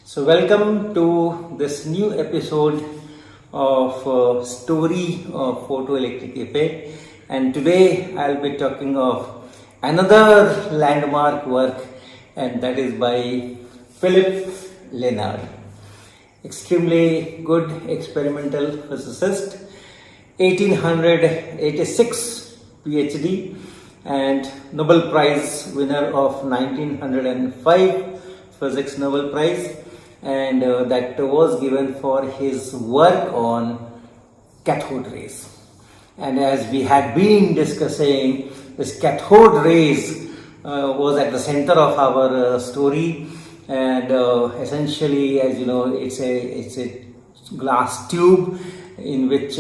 So, welcome to this new episode of Story of Photoelectric Effect, and today I'll be talking of another landmark work, and that is by Philipp Lenard. Extremely good experimental physicist, 1886 PhD, and Nobel Prize winner of 1905 Physics Nobel Prize, and that was given for his work on cathode rays. And as we had been discussing, this cathode rays was at the center of our story, and essentially, as you know, it's a glass tube in which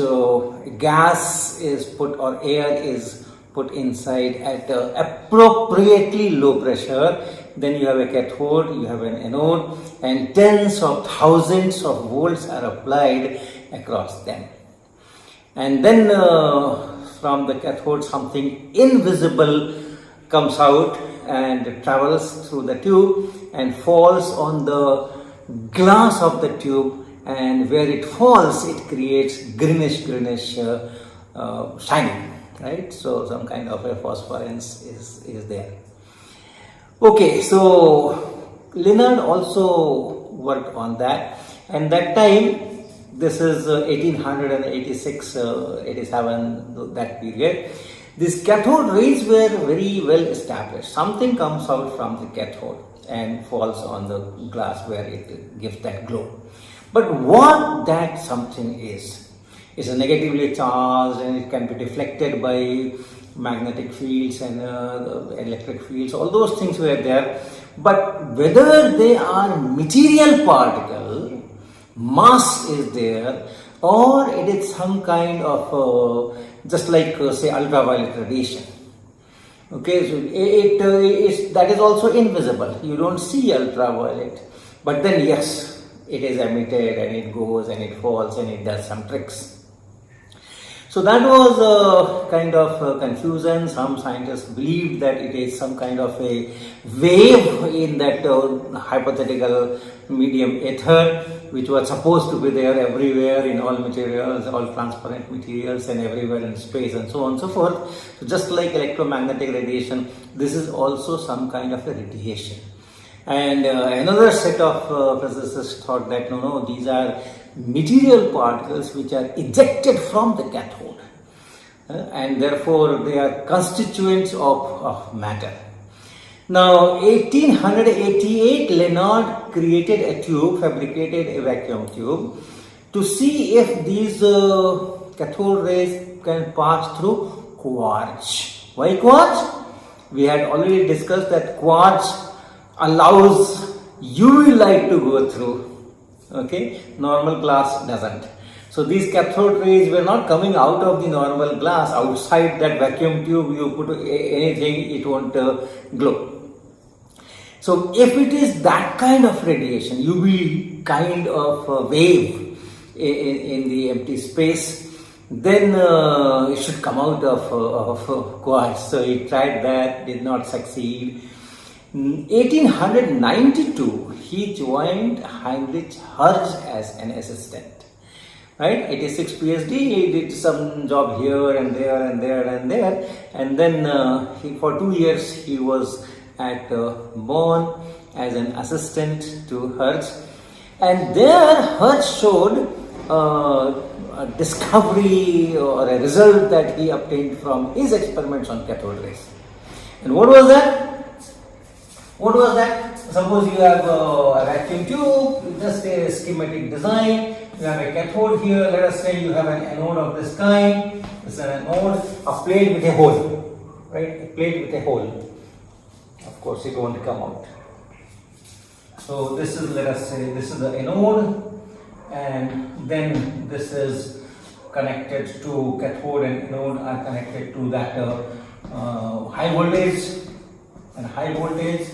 gas is put or air is put inside at appropriately low pressure. Then you have a cathode, you have an anode, and tens of thousands of volts are applied across them. And then from the cathode something invisible comes out and travels through the tube and falls on the glass of the tube, and where it falls it creates greenish shining, right? So some kind of a phosphorescence is there. Okay, so Lenard also worked on that, and that time, this is 1886, 87, that period, these cathode rays were very well established. Something comes out from the cathode and falls on the glass where it gives that glow. But what that something is a negatively charged, and it can be deflected by magnetic fields and electric fields. All those things were there, but whether they are material particle, mass is there, or it is some kind of just like say ultraviolet radiation. Okay, so that is also invisible. You don't see ultraviolet, but then yes, it is emitted and it goes and it falls and it does some tricks. So that was a kind of confusion. Some scientists believed that it is some kind of a wave in that hypothetical medium ether, which was supposed to be there everywhere in all materials, all transparent materials, and everywhere in space, and so on and so forth. So just like electromagnetic radiation, this is also some kind of a radiation. And another set of physicists thought that no, these are material particles which are ejected from the cathode, and therefore they are constituents of matter. Now, 1888, Lenard created a tube, fabricated a vacuum tube, to see if these cathode rays can pass through quartz. Why quartz? We had already discussed that quartz allows UV light to go through. Okay, normal glass doesn't. So these cathode rays were not coming out of the normal glass. Outside that vacuum tube, you put anything, it won't glow. So if it is that kind of radiation, UV kind of wave in the empty space, then it should come out of quartz. So he tried that, did not succeed. 1892, he joined Heinrich Hertz as an assistant. Right, 86 PhD, he did some job here and there and there and there, and then for 2 years he was at Bonn as an assistant to Hertz, and there Hertz showed a discovery or a result that he obtained from his experiments on cathode rays. And what was that? What was that? Suppose you have a vacuum tube, just a schematic design. You have a cathode here. Let us say you have an anode of this kind. This is an anode, a plate with a hole, right? A plate with a hole. Of course, it won't come out. So this is, let us say, this is the anode, and then this is connected to cathode, and anode are connected to that high voltage and high voltage.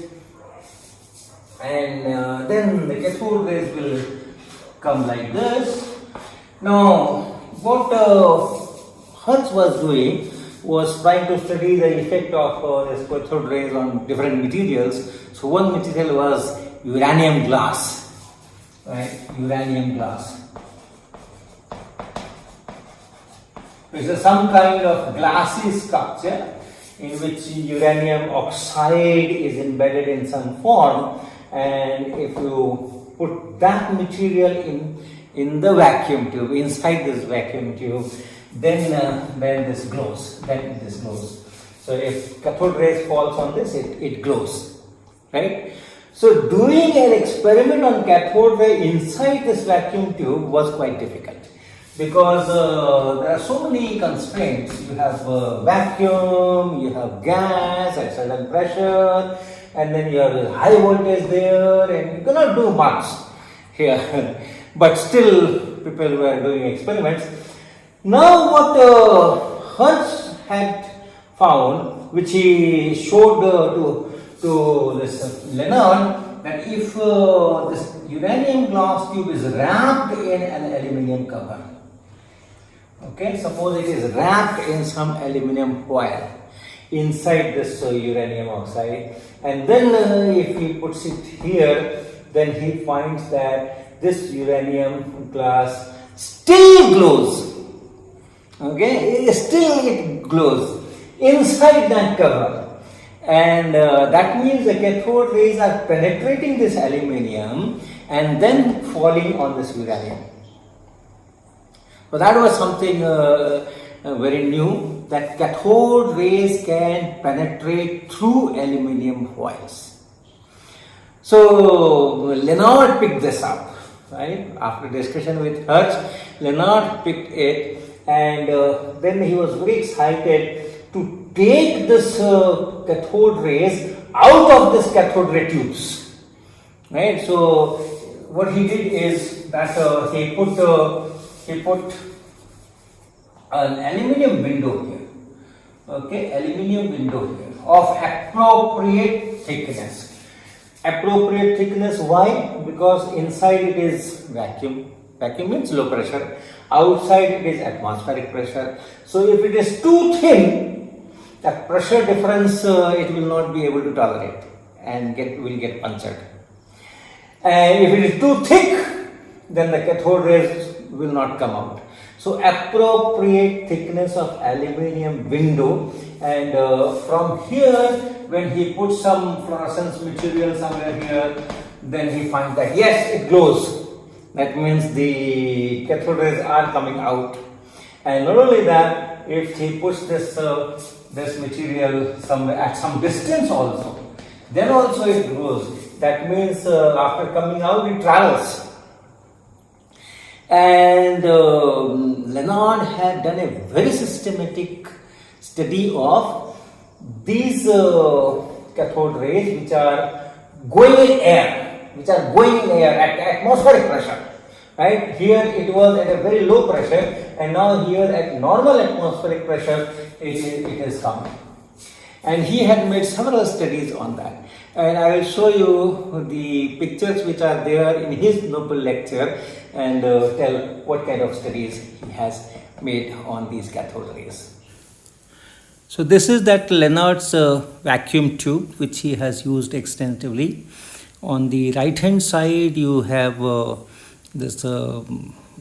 And then the cathode rays will come like this. Now, what Hertz was doing was trying to study the effect of this cathode rays on different materials. So one material was uranium glass. right? Uranium glass. It's some kind of glassy structure in which uranium oxide is embedded in some form, and if you put that material in the vacuum tube, inside this vacuum tube, then this glows. Then this glows. So if cathode rays falls on this, it glows, right? So doing an experiment on cathode ray inside this vacuum tube was quite difficult, because there are so many constraints. You have vacuum, you have gas at certain pressure, and then you have high voltage there, and you cannot do much here. But still, people were doing experiments. Now what Hertz had found, which he showed to this Lenard, that if this uranium glass tube is wrapped in an aluminium cover, okay, suppose it is wrapped in some aluminium foil inside this uranium oxide, and then if he puts it here, then he finds that this uranium glass still glows. Okay, still it glows inside that cover, and that means the cathode rays are penetrating this aluminium and then falling on this uranium. So that was something very new, that cathode rays can penetrate through aluminium foils. So Lenard picked this up, right? After discussion with Hertz, Lenard picked it, and then he was very excited to take this cathode rays out of this cathode ray tubes, right? So what he did is that he put an aluminium window here, okay, aluminium window here of appropriate thickness. Appropriate thickness, why? Because inside it is vacuum. Vacuum means low pressure. Outside it is atmospheric pressure. So if it is too thin, that pressure difference it will not be able to tolerate and will get punctured. And if it is too thick, then the cathode rays will not come out. So appropriate thickness of aluminium window, and from here, when he puts some fluorescence material somewhere here, then he finds that yes, it glows. That means the cathode rays are coming out. And not only that, if he puts this material somewhere at some distance also, then also it glows. That means after coming out, it travels. And Lenard had done a very systematic study of these cathode rays which are going in air, at atmospheric pressure, right? Here it was at a very low pressure, and now here at normal atmospheric pressure it is coming. And he had made several studies on that, and I will show you the pictures which are there in his Nobel lecture, and tell what kind of studies he has made on these cathode rays. So this is that Lenard's vacuum tube which he has used extensively. On the right hand side you have this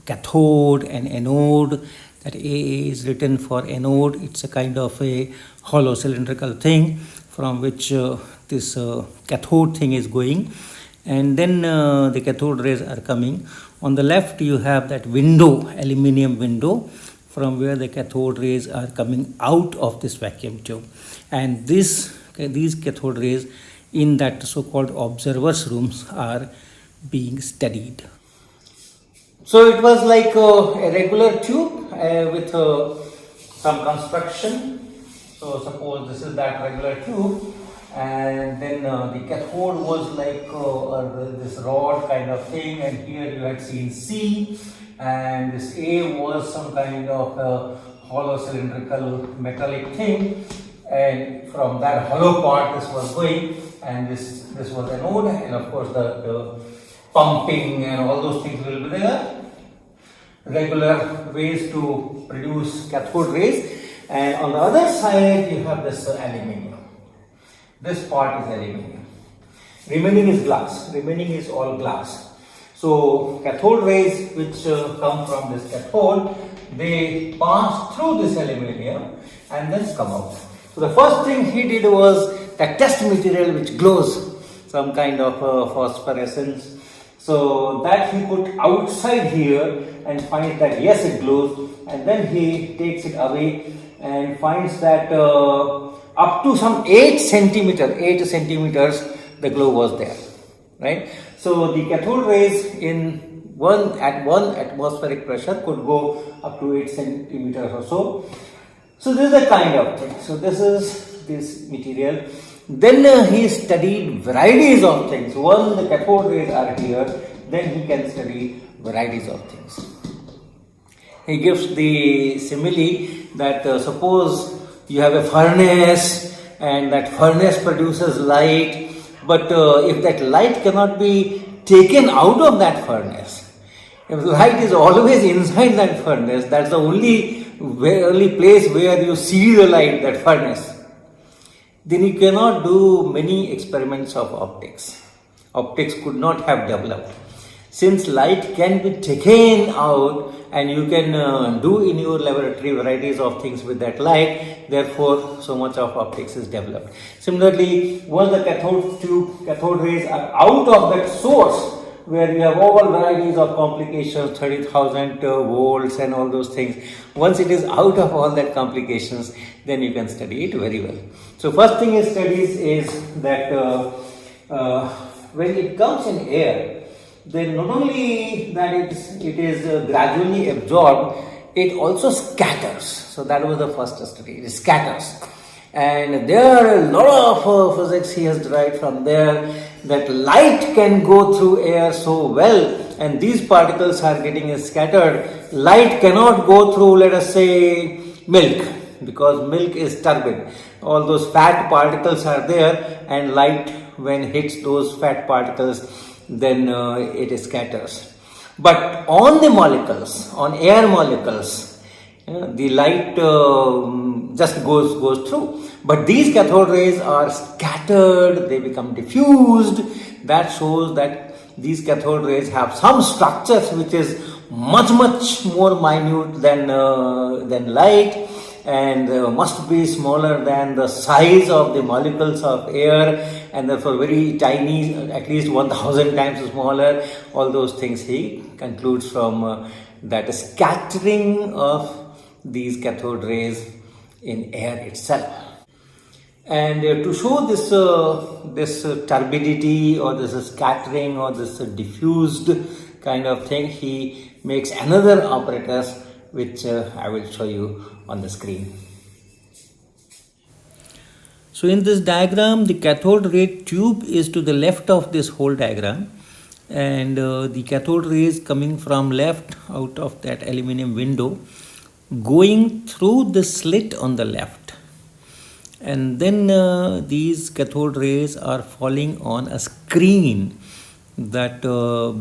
cathode and anode. That A is written for anode. It's a kind of a hollow cylindrical thing from which this cathode thing is going, and then the cathode rays are coming. On the left you have that window, aluminium window, from where the cathode rays are coming out of this vacuum tube, and these cathode rays in that so-called observers rooms are being studied. So it was like a regular tube with some construction. So suppose this is that regular tube, and then the cathode was like this rod kind of thing, and here you had seen C, and this A was some kind of hollow cylindrical metallic thing, and from that hollow part this was going, and this was anode, and of course the pumping and all those things will be there. Regular ways to produce cathode rays, and on the other side you have this aluminium. This part is aluminium. Remaining is glass. Remaining is all glass. So cathode rays which come from this cathode, they pass through this aluminium and then come out. So the first thing he did was the test material which glows, some kind of phosphorescence. So that he put outside here and finds that yes, it glows, and then he takes it away and finds that up to some 8 centimeters the glow was there, right? So the cathode rays at 1 atmospheric pressure could go up to 8 centimeters or so. So this is the kind of thing. So this is this material. Then he studied varieties of things. Once the cathode rays are here, then he can study varieties of things. He gives the simile that suppose you have a furnace and that furnace produces light, but if that light cannot be taken out of that furnace, if light is always inside that furnace, that's the only place where you see the light, that furnace, then you cannot do many experiments of optics. Optics could not have developed. Since light can be taken out and you can do in your laboratory varieties of things with that light, therefore so much of optics is developed. Similarly, once the cathode rays are out of that source where you have all varieties of complications, 30,000 volts and all those things, once it is out of all that complications, then you can study it very well. So first thing he studies is that when it comes in air, then not only that it is gradually absorbed, it also scatters. So that was the first study, it scatters. And there are a lot of physics he has derived from there, that light can go through air so well, and these particles are getting scattered. Light cannot go through, let us say, milk, because milk is turbid. All those fat particles are there, and light, when hits those fat particles, then it scatters. But on the molecules, on air molecules, the light just goes through. But these cathode rays are scattered, they become diffused. That shows that these cathode rays have some structures which is much more minute than light, and must be smaller than the size of the molecules of air, and therefore very tiny, at least 1000 times smaller. All those things he concludes from that scattering of these cathode rays in air itself. And to show this turbidity or this scattering or this diffused kind of thing, he makes another apparatus which I will show you on the screen. So in this diagram, the cathode ray tube is to the left of this whole diagram, and the cathode rays coming from left out of that aluminum window, going through the slit on the left, and then these cathode rays are falling on a screen. That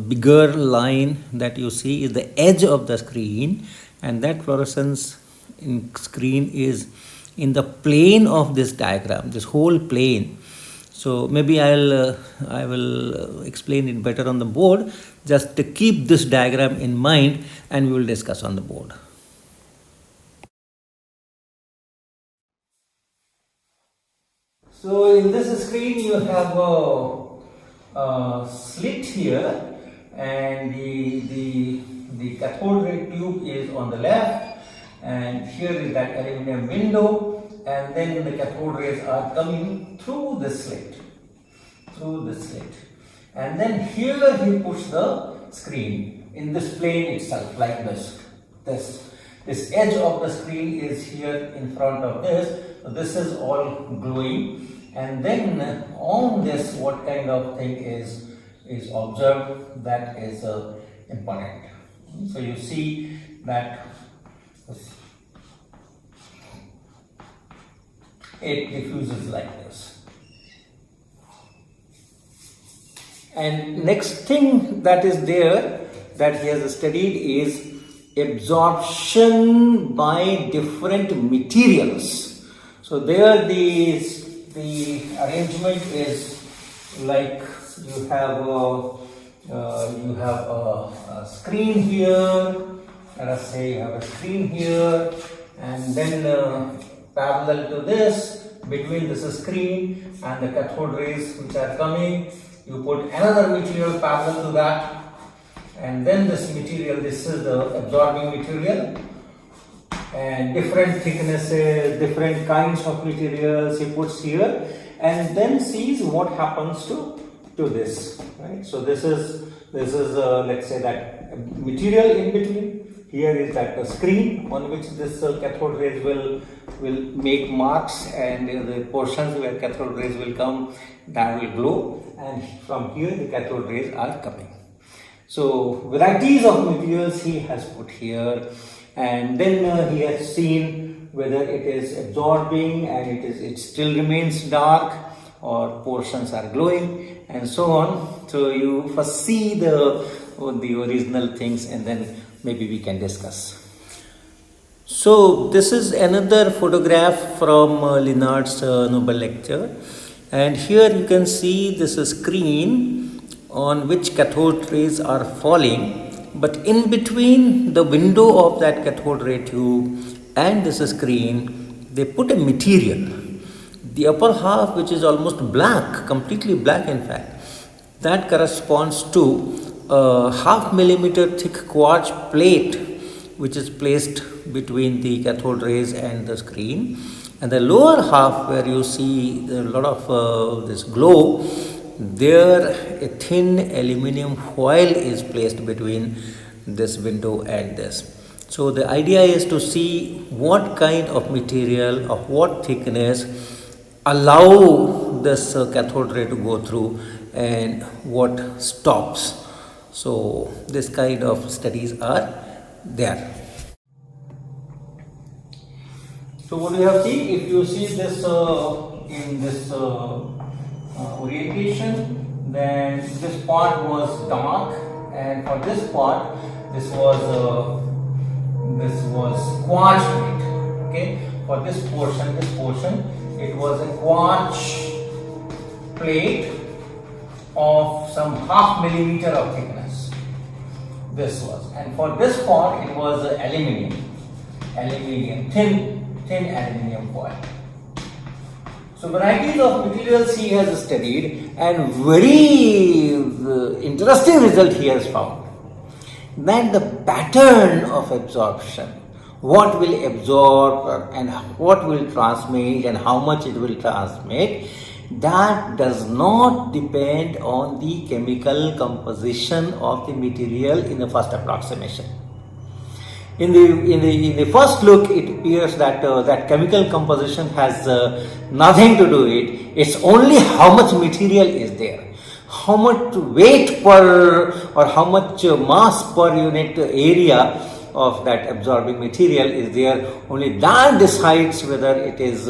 bigger line that you see is the edge of the screen, and that fluorescence in screen is in the plane of this diagram, this whole plane. So maybe I will explain it better on the board. Just to keep this diagram in mind, and we will discuss on the board. So in this screen you have a slit here, and the cathode ray tube is on the left, and here is that aluminum window, and then the cathode rays are coming through the slit, and then here he puts the screen in this plane itself, like this edge of the screen is here in front of this. So this is all glowing, and then on this, what kind of thing is observed, that is important. So you see that it diffuses like this. And next thing that is there that he has studied is absorption by different materials. So there the arrangement is like you have You have a screen here. Let us say you have a screen here, and then parallel to this, between this screen and the cathode rays which are coming, you put another material parallel to that, and then this material, this is the absorbing material, and different thicknesses, different kinds of materials he puts here, and then sees what happens to this, right? So this is let's say that material in between. Here is that screen on which this cathode rays will make marks, and the portions where cathode rays will come, that will glow, and from here the cathode rays are coming. So varieties of materials he has put here, and then he has seen whether it is absorbing and it still remains dark, or portions are glowing, and so on. So you first see the original things, and then maybe we can discuss. So this is another photograph from Lenard's Nobel lecture, and here you can see this screen on which cathode rays are falling, but in between the window of that cathode ray tube and this screen, they put a material. The upper half, which is almost black, completely black in fact, that corresponds to a 0.5 millimeter thick quartz plate which is placed between the cathode rays and the screen, and the lower half where you see a lot of this glow, there a thin aluminum foil is placed between this window and this. So the idea is to see what kind of material, of what thickness allow this cathode ray to go through and what stops. So this kind of studies are there. So what you have seen, if you see this in this orientation, then this part was dark, and for this part this was quartz plate. Okay, for this portion it was a quartz plate of some 0.5 millimeter of thickness. This was, and for this part it was aluminium, thin aluminium foil. So varieties of materials he has studied, and very interesting result he has found, that the pattern of absorption, what will absorb and what will transmit and how much it will transmit, that does not depend on the chemical composition of the material in the first approximation. In the first look, it appears that that chemical composition has nothing to do with it. It's only how much material is there, how much weight per or how much mass per unit area of that absorbing material is there. Only that decides whether it is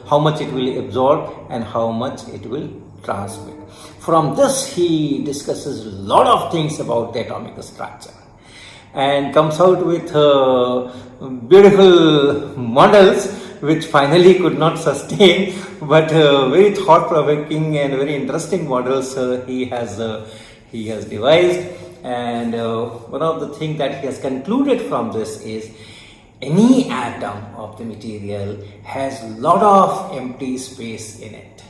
how much it will absorb and how much it will transmit. From this, he discusses a lot of things about the atomic structure and comes out with beautiful models which finally could not sustain, but very thought-provoking and very interesting models he has devised. And one of the things that he has concluded from this is any atom of the material has lot of empty space in it.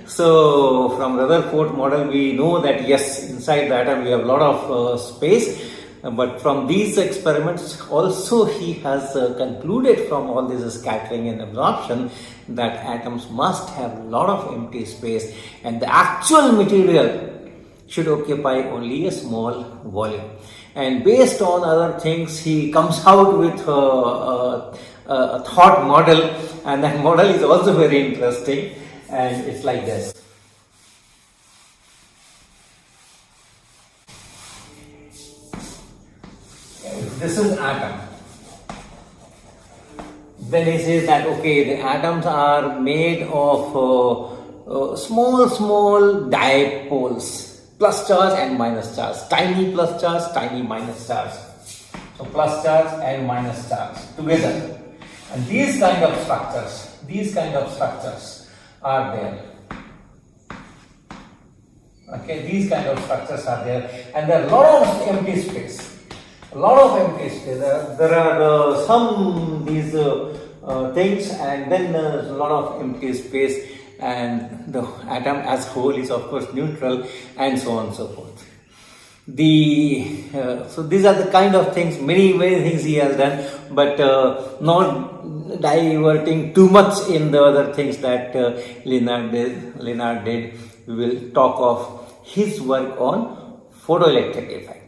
So from Rutherford model we know that yes, inside the atom we have lot of space, but from these experiments also he has concluded from all this scattering and absorption that atoms must have a lot of empty space, and the actual material should occupy only a small volume. And based on other things, he comes out with a thought model, and that model is also very interesting, and it's like this. This is atom. Then he says that okay, the atoms are made of small dipoles, plus charge and minus charge, tiny plus charge, tiny minus charge. So plus charge and minus charge together, and these kind of structures are there. Okay, these kind of structures are there, and there are a lot of empty space. A lot of empty space. There are some these things, and then there's a lot of empty space, and the atom as whole is of course neutral, and so on and so forth. So these are the kind of things, many things he has done, but not diverting too much in the other things that Lenard did. We will talk of his work on photoelectric effect.